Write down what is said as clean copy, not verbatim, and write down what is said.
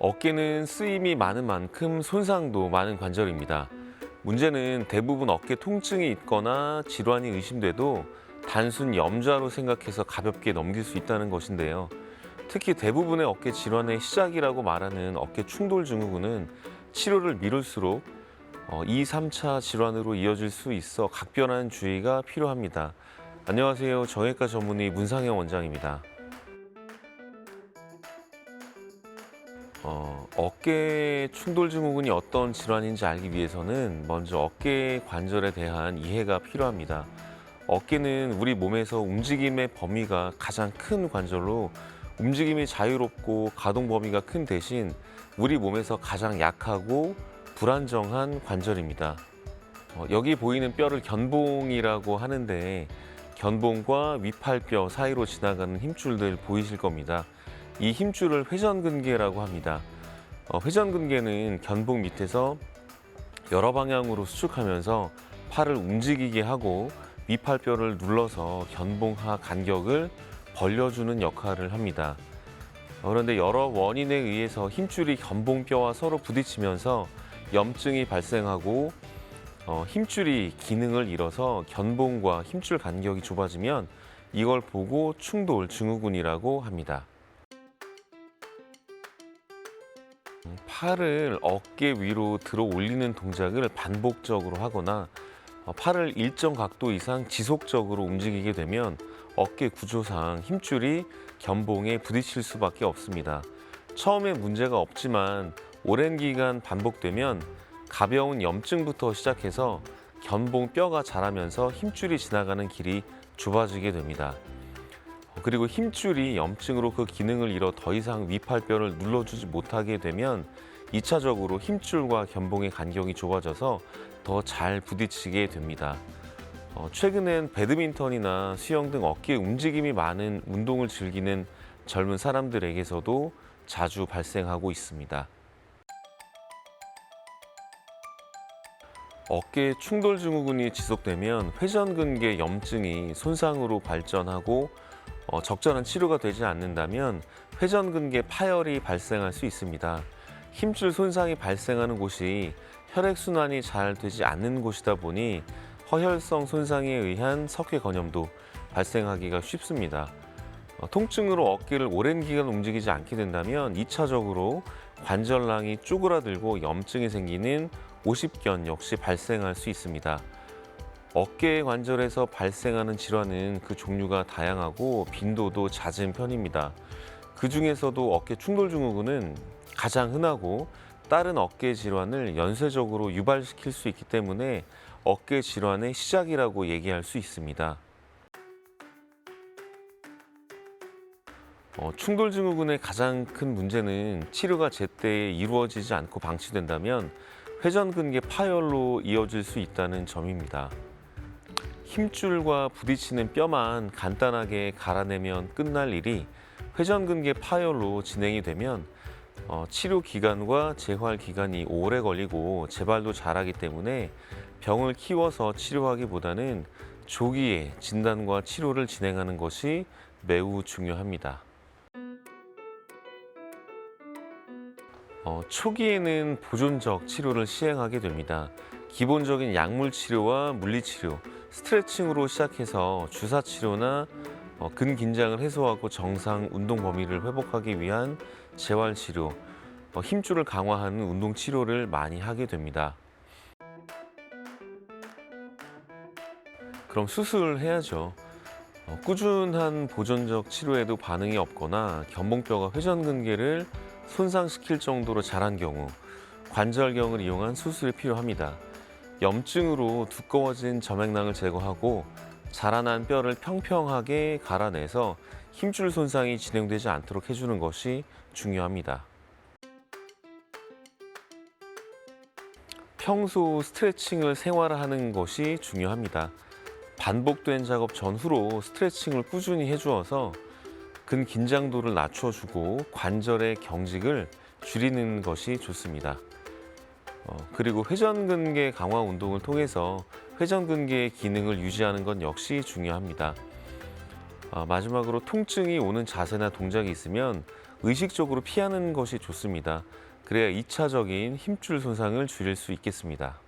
어깨는 쓰임이 많은 만큼 손상도 많은 관절입니다. 문제는 대부분 어깨 통증이 있거나 질환이 의심돼도 단순 염좌로 생각해서 가볍게 넘길 수 있다는 것인데요. 특히 대부분의 어깨 질환의 시작이라고 말하는 어깨 충돌 증후군은 치료를 미룰수록 2, 3차 질환으로 이어질 수 있어 각별한 주의가 필요합니다. 안녕하세요. 정형외과 전문의 문상영 원장입니다. 어깨 충돌 증후군이 어떤 질환인지 알기 위해서는 먼저 어깨 관절에 대한 이해가 필요합니다. 어깨는 우리 몸에서 움직임의 범위가 가장 큰 관절로 움직임이 자유롭고 가동 범위가 큰 대신 우리 몸에서 가장 약하고 불안정한 관절입니다. 여기 보이는 뼈를 견봉이라고 하는데 견봉과 위팔뼈 사이로 지나가는 힘줄들 보이실 겁니다. 이 힘줄을 회전근개라고 합니다. 회전근개는 견봉 밑에서 여러 방향으로 수축하면서 팔을 움직이게 하고 위팔뼈를 눌러서 견봉하 간격을 벌려주는 역할을 합니다. 그런데 여러 원인에 의해서 힘줄이 견봉뼈와 서로 부딪히면서 염증이 발생하고 힘줄이 기능을 잃어서 견봉과 힘줄 간격이 좁아지면 이걸 보고 충돌 증후군이라고 합니다. 팔을 어깨 위로 들어 올리는 동작을 반복적으로 하거나 팔을 일정 각도 이상 지속적으로 움직이게 되면 어깨 구조상 힘줄이 견봉에 부딪힐 수밖에 없습니다. 처음에 문제가 없지만 오랜 기간 반복되면 가벼운 염증부터 시작해서 견봉 뼈가 자라면서 힘줄이 지나가는 길이 좁아지게 됩니다. 그리고 힘줄이 염증으로 그 기능을 잃어 더 이상 위팔뼈를 눌러주지 못하게 되면 2차적으로 힘줄과 견봉의 간격이 좁아져서 더 잘 부딪히게 됩니다. 최근엔 배드민턴이나 수영 등 어깨 움직임이 많은 운동을 즐기는 젊은 사람들에게서도 자주 발생하고 있습니다. 어깨 충돌 증후군이 지속되면 회전근개 염증이 손상으로 발전하고 적절한 치료가 되지 않는다면 회전근개 파열이 발생할 수 있습니다. 힘줄 손상이 발생하는 곳이 혈액순환이 잘 되지 않는 곳이다 보니 허혈성 손상에 의한 석회 건염도 발생하기가 쉽습니다. 통증으로 어깨를 오랜 기간 움직이지 않게 된다면 2차적으로 관절낭이 쪼그라들고 염증이 생기는 오십견 역시 발생할 수 있습니다. 어깨 관절에서 발생하는 질환은 그 종류가 다양하고 빈도도 잦은 편입니다. 그 중에서도 어깨 충돌 증후군은 가장 흔하고 다른 어깨 질환을 연쇄적으로 유발시킬 수 있기 때문에 어깨 질환의 시작이라고 얘기할 수 있습니다. 충돌 증후군의 가장 큰 문제는 치료가 제때 이루어지지 않고 방치된다면 회전근개 파열로 이어질 수 있다는 점입니다. 힘줄과 부딪히는 뼈만 간단하게 갈아내면 끝날 일이 회전근개 파열로 진행이 되면 치료 기간과 재활 기간이 오래 걸리고 재발도 잘하기 때문에 병을 키워서 치료하기보다는 조기에 진단과 치료를 진행하는 것이 매우 중요합니다. 초기에는 보존적 치료를 시행하게 됩니다. 기본적인 약물 치료와 물리 치료, 스트레칭으로 시작해서 주사 치료나 근긴장을 해소하고 정상 운동 범위를 회복하기 위한 재활 치료, 힘줄을 강화하는 운동 치료를 많이 하게 됩니다. 그럼 수술해야죠. 꾸준한 보존적 치료에도 반응이 없거나 견봉뼈가 회전근개를 손상시킬 정도로 자란 경우 관절경을 이용한 수술이 필요합니다. 염증으로 두꺼워진 점액낭을 제거하고 자라난 뼈를 평평하게 갈아내서 힘줄 손상이 진행되지 않도록 해주는 것이 중요합니다. 평소 스트레칭을 생활화하는 것이 중요합니다. 반복된 작업 전후로 스트레칭을 꾸준히 해주어서 근긴장도를 낮춰주고 관절의 경직을 줄이는 것이 좋습니다. 그리고 회전근개 강화 운동을 통해서 회전근개의 기능을 유지하는 것 역시 중요합니다. 마지막으로 통증이 오는 자세나 동작이 있으면 의식적으로 피하는 것이 좋습니다. 그래야 2차적인 힘줄 손상을 줄일 수 있겠습니다.